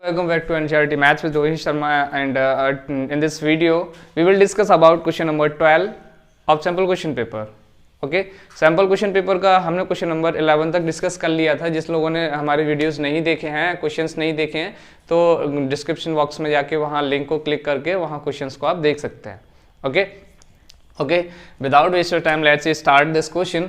Welcome back to NCERT Maths with Rohit Sharma, and in this video we will discuss about question number 12 of sample question paper. Okay, sample question paper का हमने question number 11 तक discuss कर लिया था. जिस लोगों ने हमारे वीडियोस नहीं देखे हैं, क्वेश्चंस नहीं देखे हैं, तो डिस्क्रिप्शन बॉक्स में जाके वहाँ लिंक को क्लिक करके वहाँ क्वेश्चंस को आप देख सकते हैं. Okay okay, without waste your time let's start this question.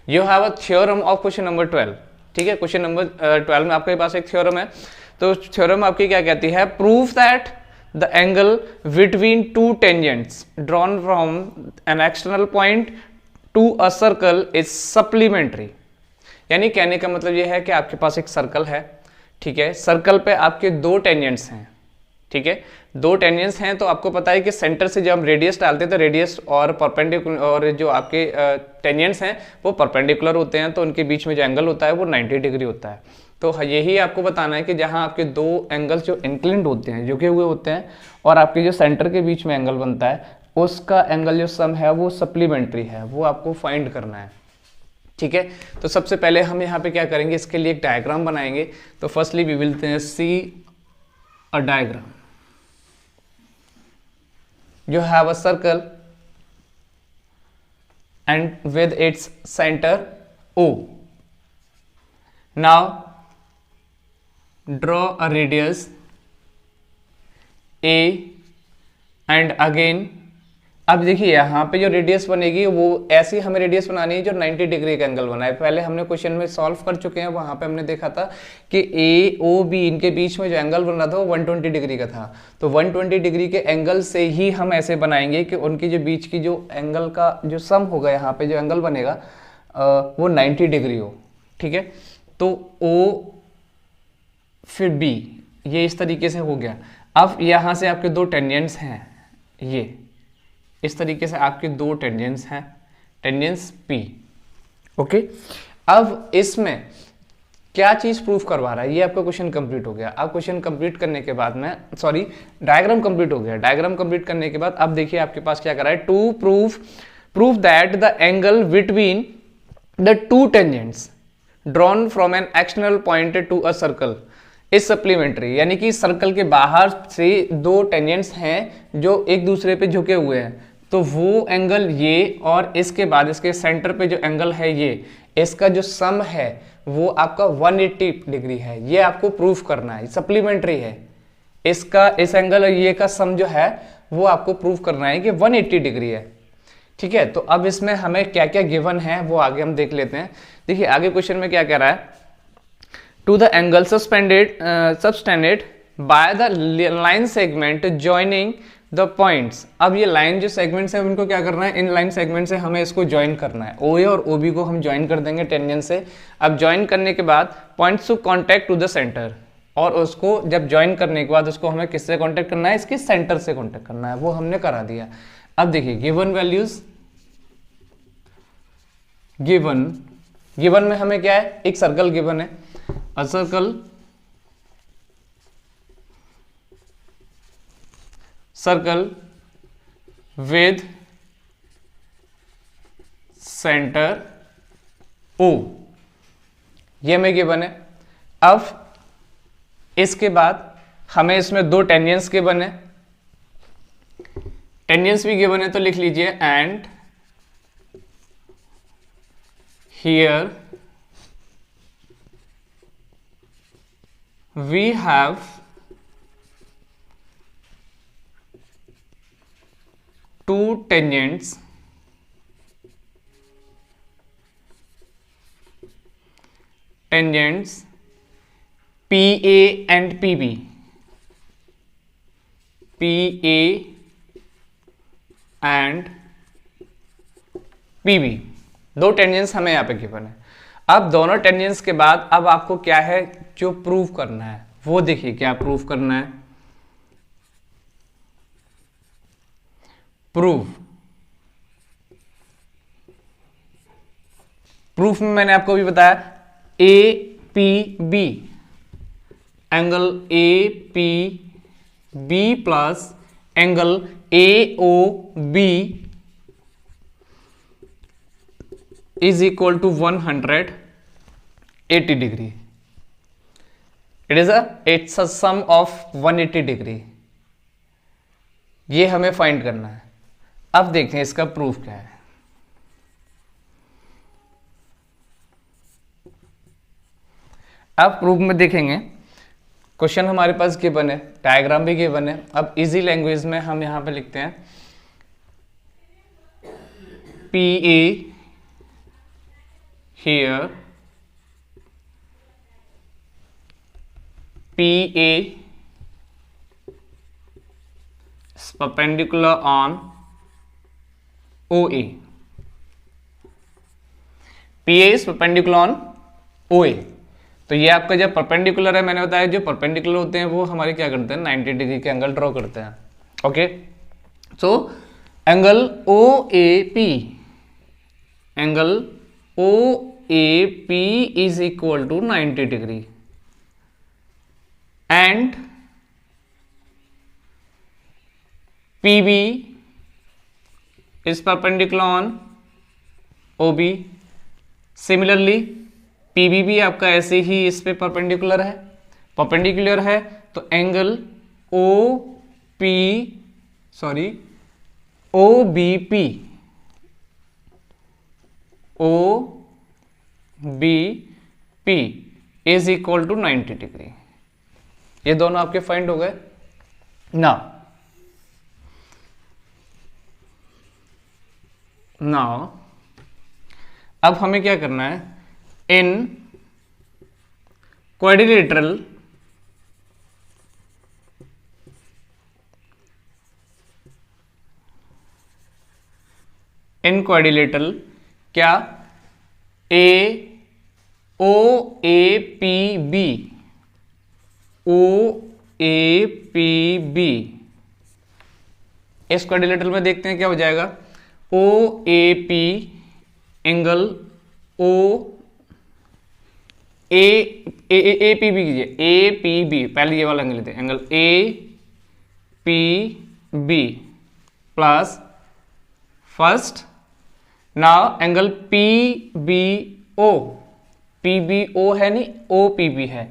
You have a theorem of question number 12. ठीक है, क्वेश्चन नंबर 12 में आपके पास एक थ्योरम है. तो थ्योरम आपकी क्या कहती है? Prove that the angle between two tangents drawn from an external point to a circle is supplementary. यानी कहने का मतलब यह है कि आपके पास एक सर्कल है. ठीक है, सर्कल पे आपके दो टेंजेंट्स हैं. ठीक है, दो टेंजेंट्स हैं. तो आपको पता है कि सेंटर से जब हम रेडियस डालते हैं तो रेडियस और परपेंडिकुलर और जो आपके टेंजेंट्स हैं वो परपेंडिकुलर होते हैं, तो उनके बीच में जो एंगल होता है वो 90 डिग्री होता है. तो यही आपको बताना है कि जहां आपके दो एंगल्स जो इंक्लिन्ड होते हैं, झुके हुए होते हैं, और आपके जो सेंटर के बीच में एंगल बनता है, उसका एंगल जो सम है वो सप्लीमेंट्री है, वो आपको फाइंड करना है. ठीक है, तो सबसे पहले हम यहाँ पे क्या करेंगे, इसके लिए एक डायग्राम बनाएंगे. तो firstly we will see a diagram. You have a circle and with its center O. Now draw a radius A and again. अब देखिए यहाँ पे जो रेडियस बनेगी वो ऐसी हमें रेडियस बनानी है जो 90 डिग्री का एंगल बना है. पहले हमने क्वेश्चन में सॉल्व कर चुके हैं, वहां पे हमने देखा था कि ए ओ बी इनके बीच में जो एंगल बन रहा था वो 120 डिग्री का था. तो 120 डिग्री के एंगल से ही हम ऐसे बनाएंगे कि उनकी जो बीच की जो एंगल का जो सम होगा, यहाँ पे जो एंगल बनेगा वो 90 डिग्री हो. ठीक है, तो ओ फिर बी, ये इस तरीके से हो गया. अब यहाँ से आपके दो टेंजेंट्स हैं, ये इस तरीके से आपके दो टेंजेंट्स हैं, टेंजेंट्स P. ओके, अब इसमें क्या चीज प्रूफ करवा रहा है, ये आपका क्वेश्चन कंप्लीट हो गया. अब क्वेश्चन कंप्लीट करने के बाद में डायग्राम कंप्लीट हो गया. डायग्राम कंप्लीट करने के बाद अब देखिए आपके पास क्या कर रहा है, to proof that the angle between the two tangents drawn from an external point to a circle is supplementary. यानी कि सर्कल के बाहर से दो टेंजेंट्स हैं जो एक दूसरे पे झुके हुए हैं, तो वो एंगल ये और इसके बाद इसके सेंटर पे जो एंगल है ये, इसका जो सम है वो आपका 180 डिग्री है. ये आपको प्रूफ करना है, सप्लीमेंट्री है. इसका इस एंगल ये का सम जो है वो आपको प्रूफ करना है कि 180 डिग्री है. ठीक है, तो अब इसमें हमें क्या क्या गिवन है वो आगे हम देख लेते हैं. देखिए आगे क्वेश्चन में क्या कह रहा है, to the angle subtended by the line segment joining the points. अब ये लाइन जो सेगमेंट्स है उनको क्या करना है, इन लाइन सेगमेंट से हमें इसको ज्वाइन करना है. ओ ए और ओ बी को हम ज्वाइन कर देंगे टेंजेंट से. अब ज्वाइन करने के बाद points to contact to the centre, और उसको जब ज्वाइन करने के बाद उसको हमें किससे कॉन्टेक्ट करना है, इसके सेंटर से कॉन्टेक्ट करना है. वो हमने करा दिया. अब देखिए गिवन वैल्यूज, गिवन में हमें क्या है, एक सर्कल गिवन है, a circle with center O, ये हमें गिवन है. अब इसके बाद हमें इसमें दो टेंजेंट्स गिवन है, टेंजेंट्स भी गिवन है, तो लिख लीजिए and here we have two tangents PA and PB. PA and PB, दो टेंजेंट्स हमें यहाँ पे गिवन है. अब दोनों टेंजेंट्स के बाद अब आपको क्या है जो प्रूव करना है, वो देखिए क्या प्रूव करना है. प्रूफ में मैंने आपको भी बताया A P B, angle A P B plus angle A O B is equal to 180 degree. It's a sum of 180 degree. ये हमें फाइंड करना है। अब देखते हैं इसका प्रूफ क्या है। अब प्रूफ में देखेंगे, क्वेश्चन हमारे पास गिवन है, डायग्राम भी गिवन है। अब इजी लैंग्वेज में हम यहां पे लिखते हैं P A here, P A perpendicular on OA, PA is perpendicular on OA। तो ये आपका जब परपेंडिकुलर है, मैंने बताया जो परपेंडिकुलर होते हैं वो हमारे क्या करते हैं 90 डिग्री के एंगल ड्रॉ करते हैं। Okay, so angle OAP, angle OAP is equal to 90 degree and PB is perpendicular on OB। Similarly PB भी आपका ऐसे ही इस पे परपेंडिकुलर है, तो angle OBP is equal to 90 degree. ये दोनों आपके फाइंड हो गए ना। नाउ अब हमें क्या करना है, इन क्वाड्रिलेटरल क्या OAPB इस क्वाड्रिलेटरल में देखते हैं क्या हो जाएगा। OAP एंगल APB कीजिए, APB पहले ये वाला एंगल लेते हैं, angle APB plus first, now angle PBO है नहीं, OPB है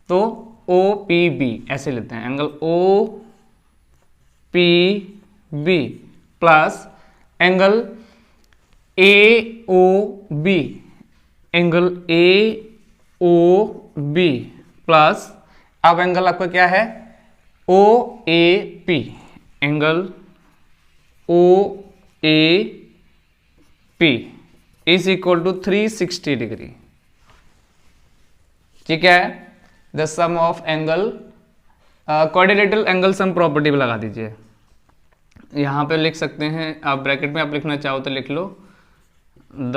तो OPB ऐसे लेते हैं, angle OPB plus angle AOB, angle AOB plus अब एंगल आपका क्या है OAP, angle OAP is equal to 360 degree. ठीक है, the sum of angle, quadrilateral angle sum property भी लगा दीजिए। यहां पे लिख सकते हैं आप, ब्रैकेट में आप लिखना चाहो तो लिख लो, the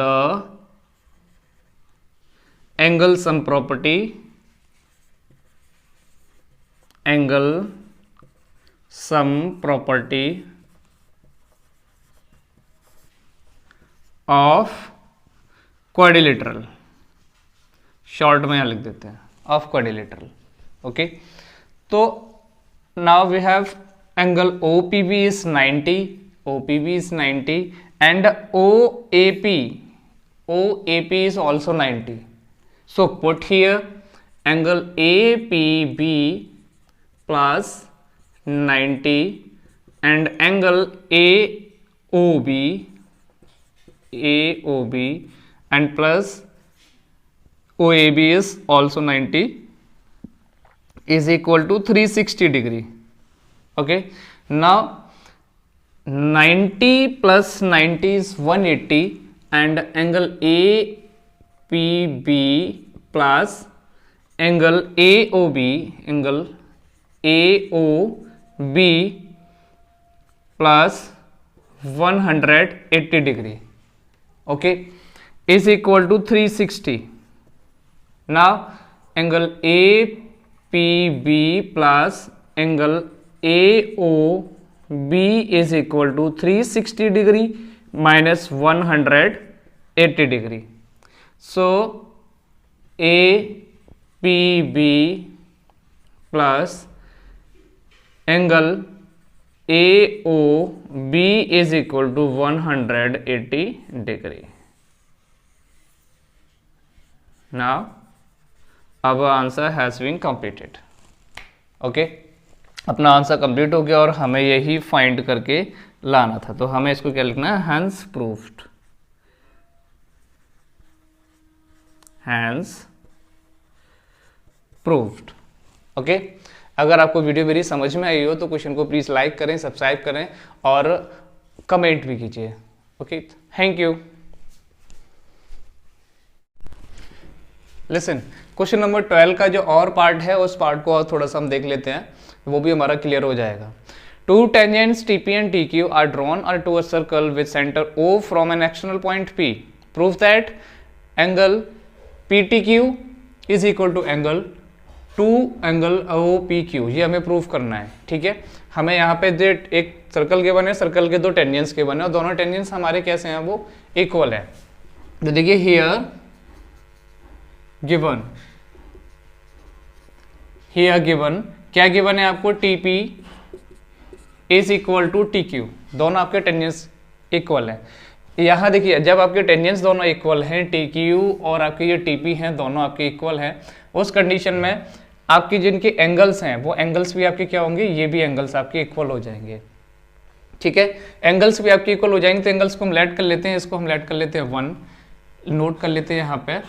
angle sum property, angle sum property of quadrilateral, short में यहां लिख देते हैं ऑफ क्वाड्रिलेटरल। ओके, तो now we have angle OPB is 90 and OAP is also 90, so put here angle APB plus 90 and angle AOB and plus OAB is also 90 is equal to 360 degree। Okay, now 90 plus 90 is 180 and angle APB plus angle AOB plus 180 degree, okay, is equal to 360। now angle APB plus angle AOB is equal to 360 degree minus 180 degree, so APB plus angle AOB is equal to 180 degree। now our answer has been completed. Okay, अपना answer complete हो गया और हमें यही find करके लाना था, तो हमें इसको क्या लिखना है, hence proved, hence proved. Okay, अगर आपको वीडियो मेरी समझ में आई हो तो क्वेश्चन को प्लीज लाइक करें, सब्सक्राइब करें और कमेंट भी कीजिए। Okay, thank you. Listen, question number 12 का जो और पार्ट है उस पार्ट को और थोड़ा सा हम देख लेते हैं, वो भी हमारा क्लियर हो जाएगा। Two tangents TP and TQ are drawn और to a circle with centre O from an external point P। Prove that angle PTQ is equal to angle OPQ। ये हमें प्रूव करना है। ठीक है, हमें यहाँ पे एक सर्कल के बने, सर्कल के दो टेंजेंट्स के बने और दोनों टेंजेंट्स हमारे कैसे हैं, वो इक्वल है। तो देखिए हियर गिवन क्या गिवन है आपको, TP is equal to TQ, दोनों आपके टेंजेंट्स इक्वल है। यहाँ देखिए जब आपके टेंजेंट्स दोनों इक्वल हैं, TQ और आपके ये TP हैं, दोनों आपके इक्वल हैं, उस कंडीशन में आपकी जिनके एंगल्स हैं वो एंगल्स भी आपके क्या होंगे, ये भी एंगल्स आपके इक्वल हो जाएंगे। ठीक है, एंगल्स भी आपके इक्वल हो जाएंगे, तो एंगल्स को हम लेट कर लेते हैं, इसको हम लेट कर लेते हैं 1, नोट कर लेते हैं, यहाँ पे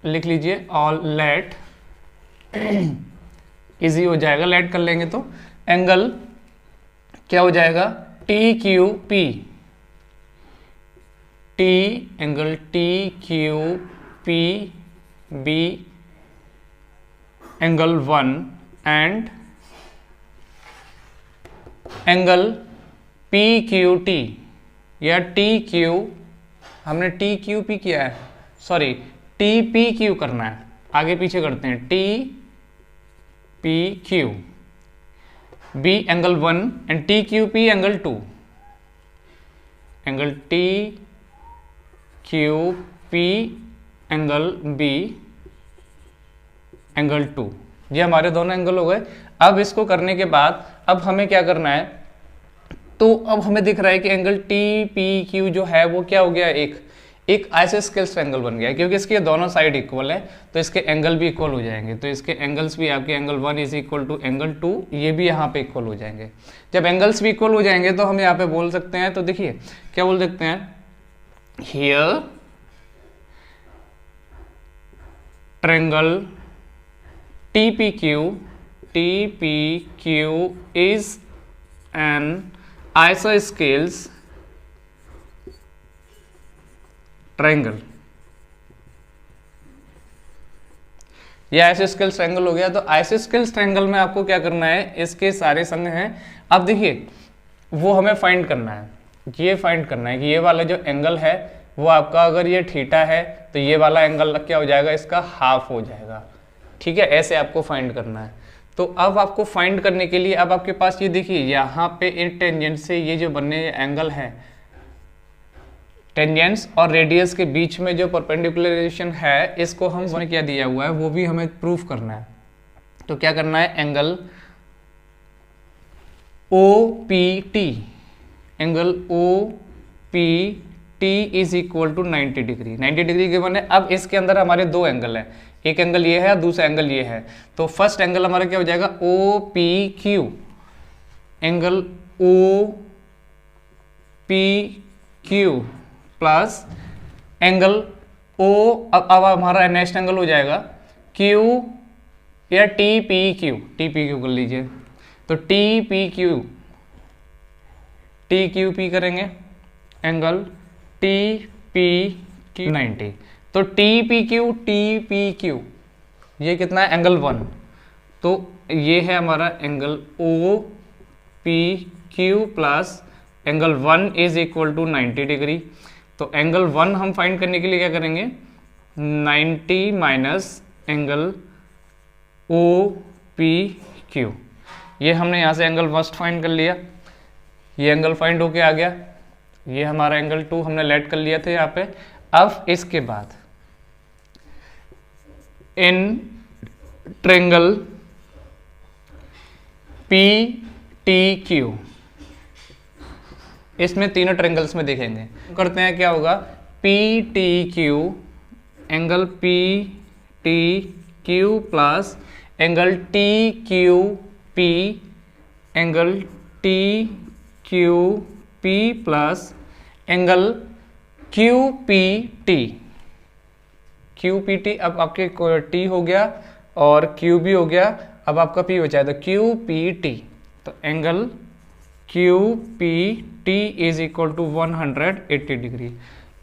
लिख लीजिए ऑल लेट, इजी हो जाएगा, लेट कर लेंगे तो एंगल क्या हो जाएगा, TQP, angle TQP be angle 1 and angle PQT या TQ, हमने TQP किया है, सॉरी TPQ करना है, आगे पीछे करते हैं, TPQ B angle 1 and TQP angle 2, angle TQP angle B angle 2, ये हमारे दोनों एंगल हो गए। अब इसको करने के बाद अब हमें क्या करना है, तो अब हमें दिख रहा है कि एंगल TPQ जो है वो क्या हो गया, एक आइसोस्केल ट्रायंगल बन गया, क्योंकि इसके दोनों साइड इक्वल है तो इसके एंगल भी इक्वल हो जाएंगे। तो इसके एंगल्स भी आपके angle 1 is equal to angle 2, ये भी यहाँ पे इक्वल हो जाएंगे। जब एंगल्स भी इक्वल हो जाएंगे तो हम यहाँ पे बोल सकते हैं, तो देखिए क्या बोल सकते हैं, here triangle TPQ is an isosceles triangle। ये आइसोस्केल ट्रायंगल हो गया। तो आइसोस्केल ट्रायंगल में आपको क्या करना है, इसके सारे संग हैं, अब देखिए वो हमें फाइंड करना है, ये फाइंड करना है कि ये वाला जो एंगल है वो आपका अगर ये थीटा है तो ये वाला एंगल क्या हो जाएगा, इसका हाफ हो जाएगा। ठीक है, ऐसे आपको फाइंड करना है। तो अब आपको फाइंड करने के लिए अब आपके पास ये देखिए यहाँ पे इन टेंजेंट से ये जो बनने एंगल है, टेंजेंट्स और रेडियस के बीच में जो परपेंडिकुलराइजेशन है, इसको हम क्या दिया हुआ है वो भी हमें प्रूफ करना है। तो क्या करना है, angle OPT, angle OPT is equal to 90 degree, 90 degree given है। अब इसके अंदर हमारे दो एंगल है, एक एंगल ये है, दूसरा एंगल ये है। तो फर्स्ट एंगल हमारा क्या हो जाएगा, OPQ, angle OPQ plus angle O, अब हमारा नेक्स्ट एंगल हो जाएगा Q या TPQ कर लीजिए। तो TQP करेंगे, एंगल TPQ 90। तो TPQ ये कितना है, एंगल 1। तो ये है हमारा angle OPQ plus angle 1 is equal to 90 degree. तो एंगल 1 हम फाइंड करने के लिए क्या करेंगे, 90 माइनस एंगल OPQ। ये हमने यहाँ से एंगल फर्स्ट फाइंड कर लिया, ये एंगल फाइंड होके आ गया, ये हमारा एंगल 2 हमने लेट कर लिया था यहाँ पे। अब इसके बाद इन ट्रायंगल PTQ, इसमें तीनों ट्रायंगल्स में देखेंगे, करते हैं क्या होगा, PTQ angle PTQ Q plus angle T Q P, angle T Q P plus angle Q P T, Q P T. अब आपके टी हो गया और क्यू भी हो गया, अब आपका पी बचा है तो क्यू पी टी, तो angle Q P T is equal to 180 degree.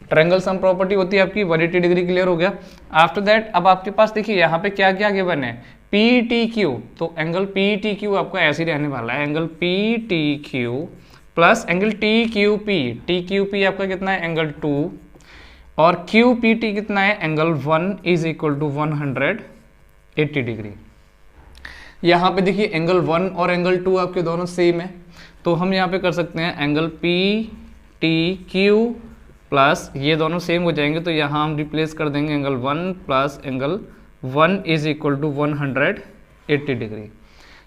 Triangle sum property होती है आपकी 180 डिग्री, क्लियर हो गया। आफ्टर दैट अब आपके पास देखिए यहाँ पे क्या क्या गिवन है, पी टी क्यू, तो एंगल पी टी क्यू आपका ऐसे ही रहने वाला है, angle P T Q plus angle T Q P, T Q P आपका कितना है एंगल 2, और क्यू पी टी कितना है angle 1 is equal to 180 degree. यहाँ पे देखिए एंगल 1 और एंगल 2 आपके दोनों सेम है, तो हम यहाँ पे कर सकते हैं angle P T Q plus ये दोनों सेम हो जाएंगे, तो यहाँ हम रिप्लेस कर देंगे angle 1 plus angle 1 is equal to 180 degree.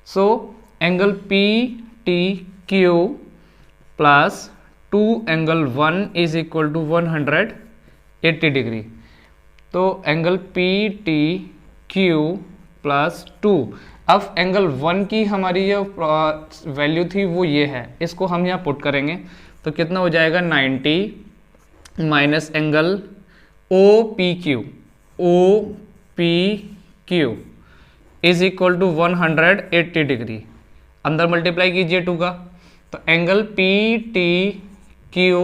So angle P T Q plus 2 angle 1 is equal to 180 degree, तो angle P T Q plus 2। अब एंगल 1 की हमारी जो वैल्यू थी वो ये है, इसको हम यहाँ पुट करेंगे तो कितना हो जाएगा 90 minus angle O P Q is equal to 180 degree, अंदर मल्टीप्लाई कीजिए 2 का, तो angle P T Q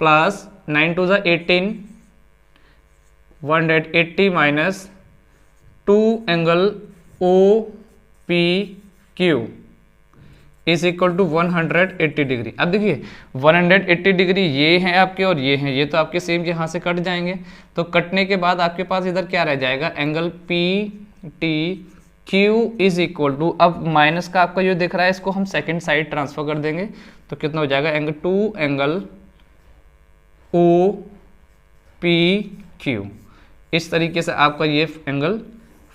plus 9 to 18 180 minus 2 angle O P Q is equal to 180 degree. अब देखिए 180 डिग्री ये हैं आपके और ये हैं, ये तो आपके सेम यहाँ से कट जाएंगे, तो कटने के बाद आपके पास इधर क्या रह जाएगा angle P T Q is equal to, अब माइनस का आपका जो दिख रहा है इसको हम सेकेंड साइड ट्रांसफर कर देंगे, तो कितना हो जाएगा angle 2 angle O P Q. इस तरीके से आपका ये एंगल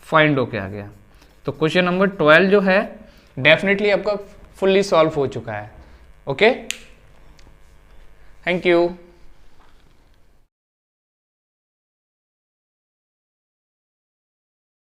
फाइंड होके आ गया। तो क्वेश्चन नंबर 12 जो है डेफिनेटली आपका फुल्ली सॉल्व हो चुका है। Okay, thank you.